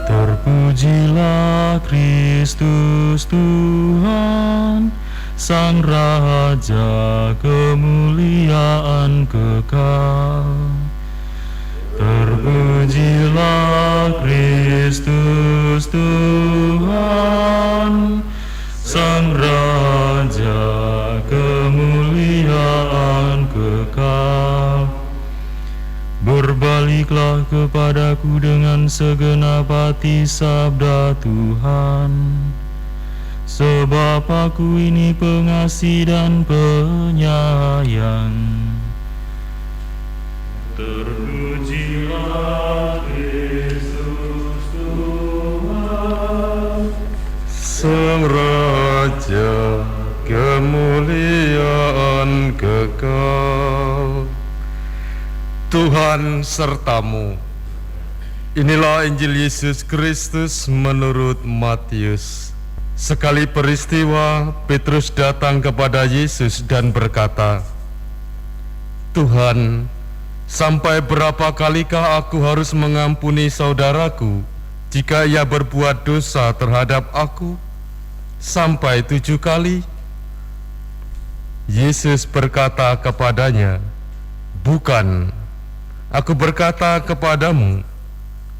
Terpujilah Kristus Tuhan, Sang Raja kemuliaan kekal. Terpujilah Kristus Tuhan, Sang Raja kemuliaan kekal. Berbaliklah kepadaku dengan segenap hati, sabda Tuhan, sebab aku ini pengasih dan penyayang. Terpujilah Kristus Tuhan, Sang Raja kemuliaan kekal. Tuhan sertamu. Inilah Injil Yesus Kristus menurut Matius. Sekali peristiwa, Petrus datang kepada Yesus dan berkata, "Tuhan, sampai berapa kalikah aku harus mengampuni saudaraku jika ia berbuat dosa terhadap aku? Sampai 7 kali?" Yesus berkata kepadanya, "Bukan, aku berkata kepadamu,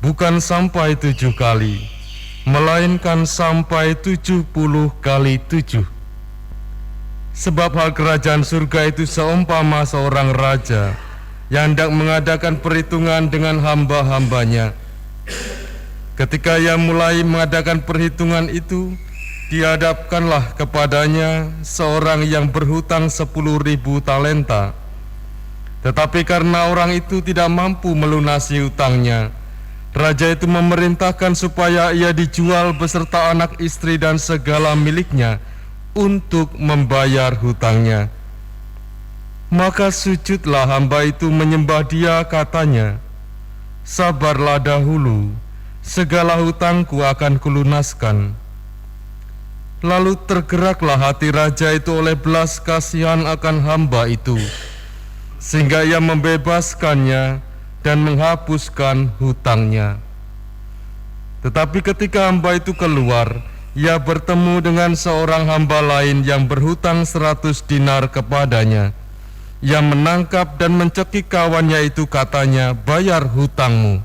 bukan sampai 7 kali, melainkan sampai 70 kali 7. Sebab hal kerajaan surga itu seumpama seorang raja yang hendak mengadakan perhitungan dengan hamba-hambanya. Ketika ia mulai mengadakan perhitungan itu, dihadapkanlah kepadanya seorang yang berhutang 10.000 talenta. Tetapi karena orang itu tidak mampu melunasi hutangnya, raja itu memerintahkan supaya ia dijual beserta anak istri dan segala miliknya untuk membayar hutangnya. Maka sujudlah hamba itu menyembah dia, katanya, 'Sabarlah dahulu, segala hutangku akan kulunaskan.' Lalu tergeraklah hati raja itu oleh belas kasihan akan hamba itu, sehingga ia membebaskannya dan menghapuskan hutangnya. Tetapi ketika hamba itu keluar, ia bertemu dengan seorang hamba lain yang berhutang 100 dinar kepadanya. Ia menangkap dan mencekik kawannya itu, katanya, 'Bayar hutangmu.'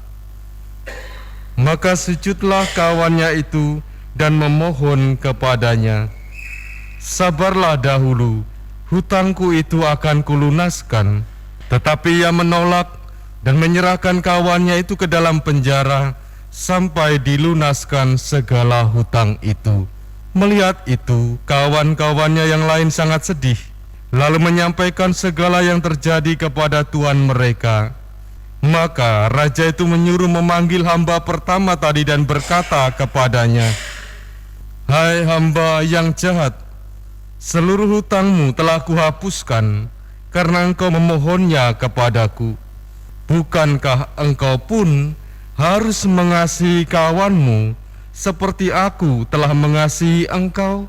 Maka sujudlah kawannya itu dan memohon kepadanya, 'Sabarlah dahulu, hutangku itu akan kulunaskan.' Tetapi ia menolak dan menyerahkan kawannya itu ke dalam penjara sampai dilunaskan segala hutang itu. Melihat itu, kawan-kawannya yang lain sangat sedih, lalu menyampaikan segala yang terjadi kepada tuan mereka. Maka raja itu menyuruh memanggil hamba pertama tadi dan berkata kepadanya, 'Hai hamba yang jahat, seluruh hutangmu telah kuhapuskan karena engkau memohonnya kepadaku. Bukankah engkau pun harus mengasihi kawanmu seperti aku telah mengasihi engkau?'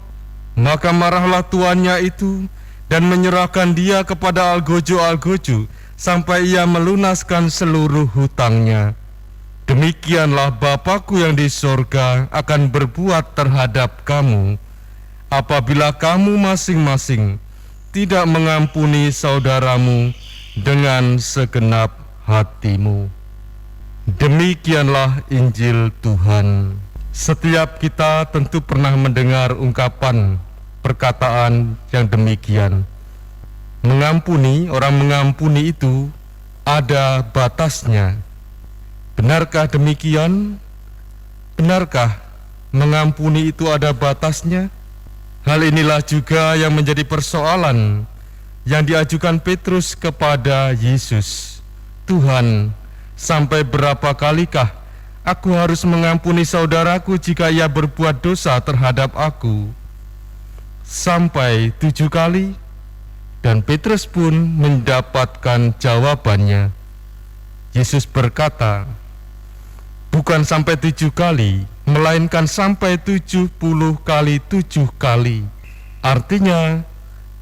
Maka marahlah tuannya itu dan menyerahkan dia kepada algojo-algojo sampai ia melunaskan seluruh hutangnya. Demikianlah Bapakku yang di sorga akan berbuat terhadap kamu, apabila kamu masing-masing tidak mengampuni saudaramu dengan segenap hatimu." Demikianlah Injil Tuhan. Setiap kita tentu pernah mendengar ungkapan perkataan yang demikian. Mengampuni, orang mengampuni itu ada batasnya. Benarkah demikian? Benarkah mengampuni itu ada batasnya? Hal inilah juga yang menjadi persoalan yang diajukan Petrus kepada Yesus. "Tuhan, sampai berapa kalikah aku harus mengampuni saudaraku jika ia berbuat dosa terhadap aku? Sampai 7 kali?" Dan Petrus pun mendapatkan jawabannya. Yesus berkata, "Bukan sampai 7 kali, melainkan sampai 70 kali 7 kali. Artinya,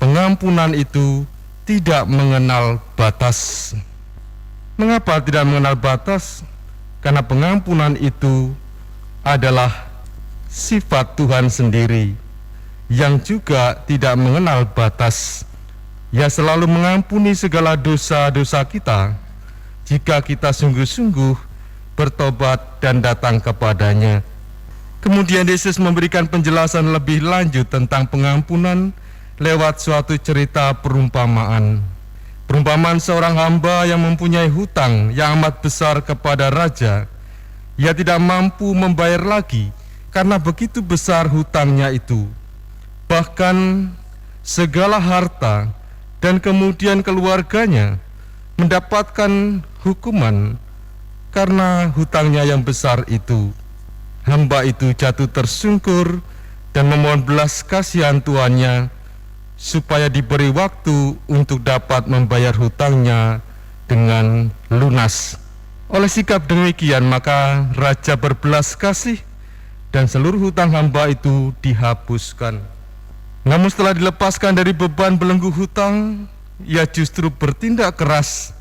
pengampunan itu tidak mengenal batas. Mengapa tidak mengenal batas? Karena pengampunan itu adalah sifat Tuhan sendiri yang juga tidak mengenal batas. Ia selalu mengampuni segala dosa-dosa kita jika kita sungguh-sungguh bertobat dan datang kepadanya. Kemudian Yesus memberikan penjelasan lebih lanjut tentang pengampunan lewat suatu cerita perumpamaan. Perumpamaan seorang hamba yang mempunyai hutang yang amat besar kepada raja. Ia tidak mampu membayar lagi karena begitu besar hutangnya itu. Bahkan segala harta dan kemudian keluarganya mendapatkan hukuman karena hutangnya yang besar itu. Hamba itu jatuh tersungkur dan memohon belas kasihan tuannya supaya diberi waktu untuk dapat membayar hutangnya dengan lunas. Oleh sikap demikian maka raja berbelas kasih dan seluruh hutang hamba itu dihapuskan. Namun setelah dilepaskan dari beban belenggu hutang, ia justru bertindak keras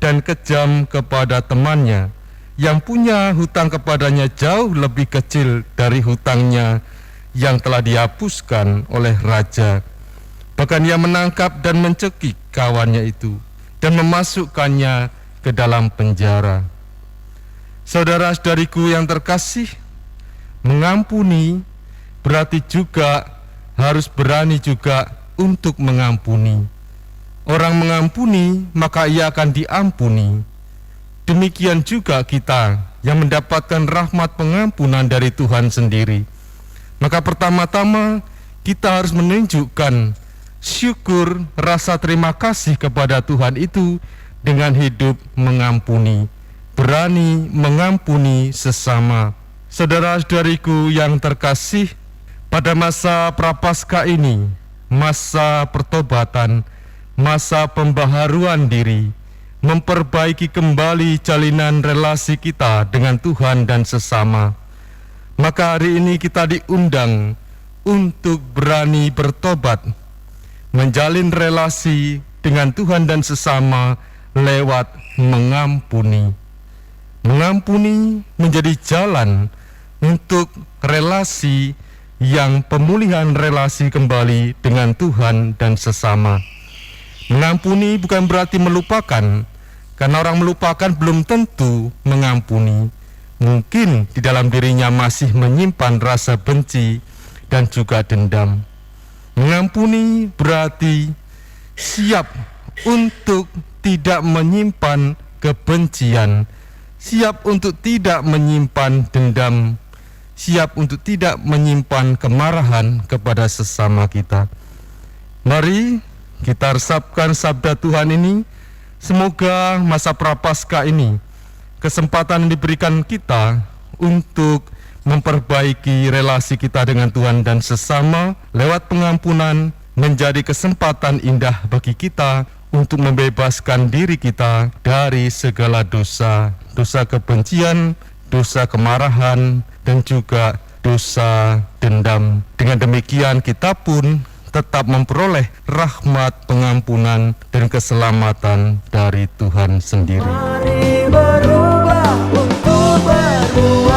dan kejam kepada temannya yang punya hutang kepadanya jauh lebih kecil dari hutangnya yang telah dihapuskan oleh raja. Bahkan ia menangkap dan mencekik kawannya itu dan memasukkannya ke dalam penjara. Saudara-saudariku yang terkasih, mengampuni berarti juga harus berani juga untuk mengampuni. Orang mengampuni, maka ia akan diampuni. Demikian juga kita yang mendapatkan rahmat pengampunan dari Tuhan sendiri. Maka pertama-tama kita harus menunjukkan syukur, rasa terima kasih kepada Tuhan itu dengan hidup mengampuni, berani mengampuni sesama. Saudara-saudariku yang terkasih, pada masa Prapaskah ini, masa pertobatan, masa pembaharuan diri, memperbaiki kembali jalinan relasi kita dengan Tuhan dan sesama. Maka hari ini kita diundang untuk berani bertobat, menjalin relasi dengan Tuhan dan sesama lewat mengampuni. Mengampuni menjadi jalan untuk relasi yang pemulihan relasi kembali dengan Tuhan dan sesama. Mengampuni bukan berarti melupakan, karena orang melupakan belum tentu mengampuni. Mungkin di dalam dirinya masih menyimpan rasa benci dan juga dendam. Mengampuni berarti siap untuk tidak menyimpan kebencian, siap untuk tidak menyimpan dendam, siap untuk tidak menyimpan kemarahan kepada sesama kita. Mari kita resapkan sabda Tuhan ini. Semoga masa Prapaskah ini kesempatan yang diberikan kita untuk memperbaiki relasi kita dengan Tuhan dan sesama lewat pengampunan menjadi kesempatan indah bagi kita untuk membebaskan diri kita dari segala dosa, dosa kebencian, dosa kemarahan, dan juga dosa dendam. Dengan demikian kita pun tetap memperoleh rahmat pengampunan dan keselamatan dari Tuhan sendiri. Mari berubah untuk berubah.